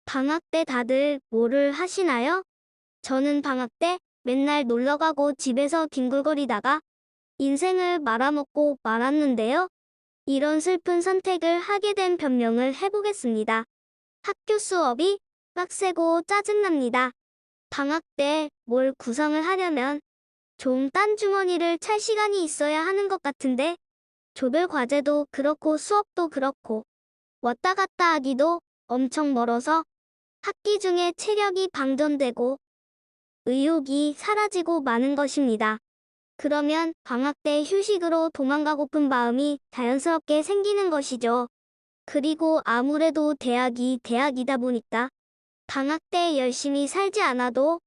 방학 때 다들 뭐를 하시나요? 저는 방학 때 맨날 놀러 가고 집에서 뒹굴거리다가 인생을 말아먹고 말았는데요. 이런 슬픈 선택을 하게 된 변명을 해보겠습니다. 학교 수업이 빡세고 짜증납니다. 방학 때 뭘 구성을 하려면 좀 딴 주머니를 찰 시간이 있어야 하는 것 같은데 조별 과제도 그렇고 수업도 그렇고 왔다 갔다 하기도 엄청 멀어서 학기 중에 체력이 방전되고 의욕이 사라지고 마는 것입니다. 그러면 방학 때 휴식으로 도망가고픈 마음이 자연스럽게 생기는 것이죠. 그리고 아무래도 대학이 대학이다 보니까 방학 때 열심히 살지 않아도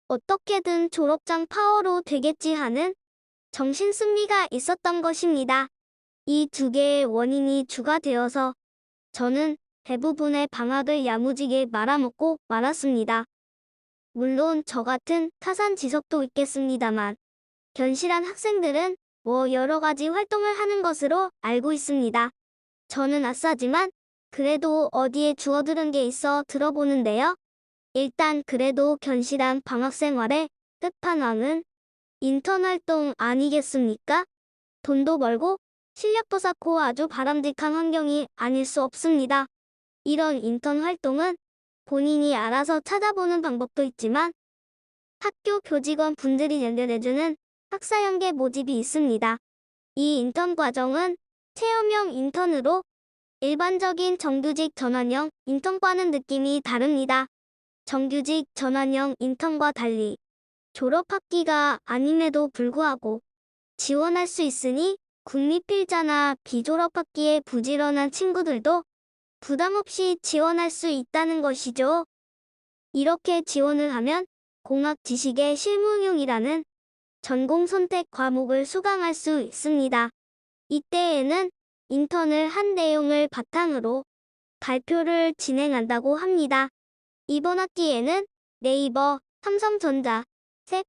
어떻게든 졸업장 파워로 되겠지 하는 정신승리가 있었던 것입니다. 이 두 개의 원인이 주가 되어서 저는 대부분의 방학을 야무지게 말아먹고 말았습니다. 물론 저 같은 타산지석도 있겠습니다만 견실한 학생들은 여러 가지 활동을 하는 것으로 알고 있습니다. 저는 아싸지만 그래도 어디에 주워들은 게 있어 들어보는데요. 일단 그래도 견실한 방학 생활의 끝판왕은 인턴 활동 아니겠습니까? 돈도 벌고 실력도 쌓고 아주 바람직한 환경이 아닐 수 없습니다. 이런 인턴 활동은 본인이 알아서 찾아보는 방법도 있지만 학교 교직원 분들이 연결해주는 학사연계 모집이 있습니다. 이 인턴 과정은 체험형 인턴으로 일반적인 정규직 전환형 인턴과는 느낌이 다릅니다. 정규직 전환형 인턴과 달리 졸업학기가 아님에도 불구하고 지원할 수 있으니 국립필자나 비졸업학기에 부지런한 친구들도 부담 없이 지원할 수 있다는 것이죠. 이렇게 지원을 하면 공학 지식의 실무응용이라는 전공 선택 과목을 수강할 수 있습니다. 이때에는 인턴을 한 내용을 바탕으로 발표를 진행한다고 합니다. 이번 학기에는 네이버, 삼성전자, 셋,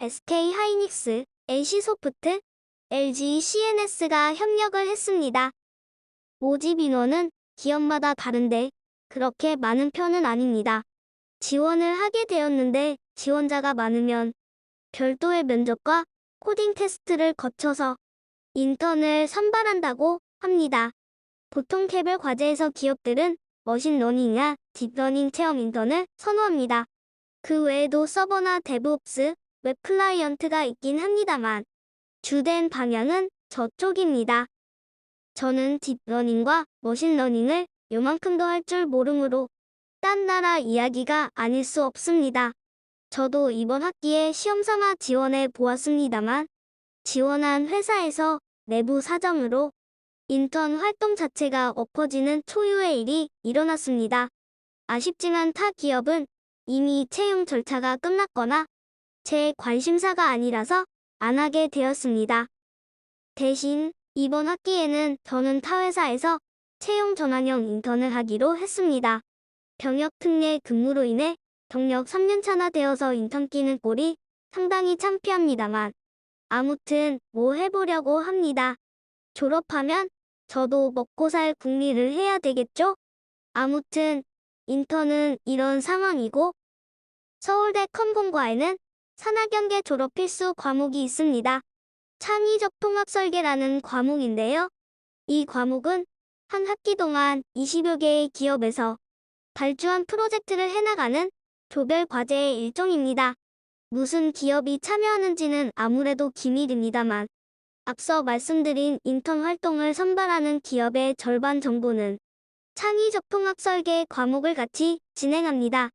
SK하이닉스, NC소프트, LG CNS가 협력을 했습니다. 모집 인원은 기업마다 다른데 그렇게 많은 편은 아닙니다. 지원을 하게 되었는데 지원자가 많으면 별도의 면접과 코딩 테스트를 거쳐서 인턴을 선발한다고 합니다. 보통 개별 과제에서 기업들은 머신러닝이나 딥러닝 체험 인턴을 선호합니다. 그 외에도 서버나 데브옵스, 웹 클라이언트가 있긴 합니다만 주된 방향은 저쪽입니다. 저는 딥러닝과 머신러닝을 요만큼도 할 줄 모르므로 딴 나라 이야기가 아닐 수 없습니다. 저도 이번 학기에 시험삼아 지원해 보았습니다만 지원한 회사에서 내부 사정으로 인턴 활동 자체가 엎어지는 초유의 일이 일어났습니다. 아쉽지만 타 기업은 이미 채용 절차가 끝났거나 제 관심사가 아니라서 안 하게 되었습니다. 대신 이번 학기에는 저는 타 회사에서 채용 전환형 인턴을 하기로 했습니다. 병역 특례 근무로 인해 경력 3년차나 되어서 인턴 끼는 꼴이 상당히 창피합니다만 아무튼 뭐 해보려고 합니다. 졸업하면 저도 먹고 살 궁리를 해야 되겠죠? 아무튼 인턴은 이런 상황이고 서울대 컴공과에는 산학연계 졸업 필수 과목이 있습니다. 창의적 통합 설계라는 과목인데요. 이 과목은 한 학기 동안 20여 개의 기업에서 발주한 프로젝트를 해나가는 조별 과제의 일종입니다. 무슨 기업이 참여하는지는 아무래도 기밀입니다만 앞서 말씀드린 인턴 활동을 선발하는 기업의 절반 정도는 창의적 통합 설계 과목을 같이 진행합니다.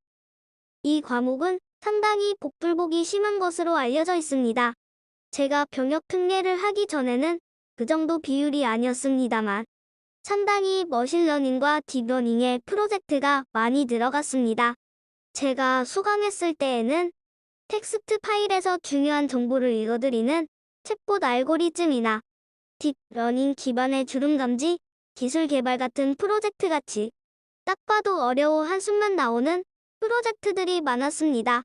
이 과목은 상당히 복불복이 심한 것으로 알려져 있습니다. 제가 병역 특례를 하기 전에는 그 정도 비율이 아니었습니다만 상당히 머신러닝과 딥러닝의 프로젝트가 많이 들어갔습니다. 제가 수강했을 때에는 텍스트 파일에서 중요한 정보를 읽어드리는 챗봇 알고리즘이나 딥러닝 기반의 주름 감지, 기술 개발 같은 프로젝트 같이 딱 봐도 어려워 한숨만 나오는 프로젝트들이 많았습니다.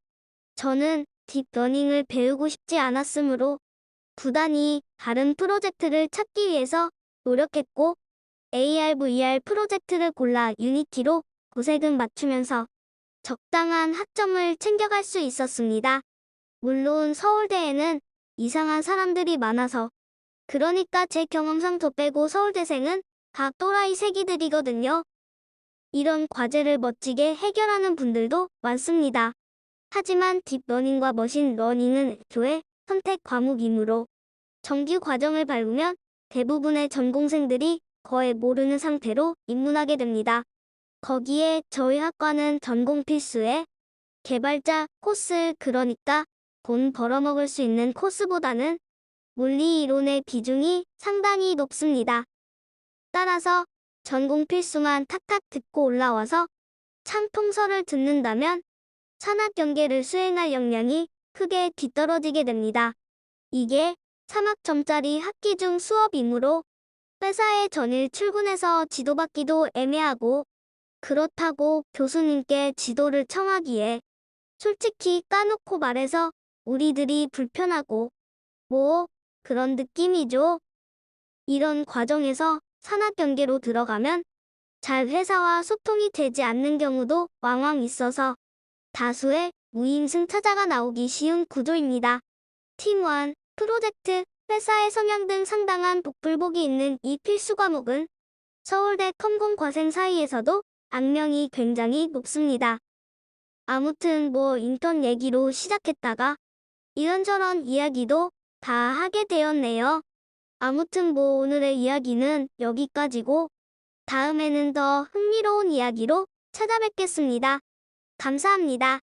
저는 딥러닝을 배우고 싶지 않았으므로 부단히 다른 프로젝트를 찾기 위해서 노력했고 AR, VR 프로젝트를 골라 유니티로 고색은 맞추면서 적당한 학점을 챙겨갈 수 있었습니다. 물론 서울대에는 이상한 사람들이 많아서 그러니까 제 경험상 저 빼고 서울대생은 다 또라이 새끼들이거든요. 이런 과제를 멋지게 해결하는 분들도 많습니다. 하지만 딥러닝과 머신러닝은 애초에 선택 과목이므로 정규 과정을 밟으면 대부분의 전공생들이 거의 모르는 상태로 입문하게 됩니다. 거기에 저희 학과는 전공 필수에 개발자 코스 그러니까 돈 벌어먹을 수 있는 코스보다는 물리 이론의 비중이 상당히 높습니다. 따라서 전공 필수만 탁탁 듣고 올라와서 참통설을 듣는다면 산학경계를 수행할 역량이 크게 뒤떨어지게 됩니다. 이게 3학점짜리 학기 중 수업이므로 회사에 전일 출근해서 지도받기도 애매하고 그렇다고 교수님께 지도를 청하기에 솔직히 까놓고 말해서 우리들이 불편하고 뭐 그런 느낌이죠. 이런 과정에서 산학경계로 들어가면 잘 회사와 소통이 되지 않는 경우도 왕왕 있어서 다수의 무임승차자가 나오기 쉬운 구조입니다. 팀 1, 프로젝트, 회사의 성향 등 상당한 복불복이 있는 이 필수 과목은 서울대 컴공과생 사이에서도 악명이 굉장히 높습니다. 아무튼 뭐 인턴 얘기로 시작했다가 이런저런 이야기도 다 하게 되었네요. 아무튼 뭐 오늘의 이야기는 여기까지고 다음에는 더 흥미로운 이야기로 찾아뵙겠습니다. 감사합니다.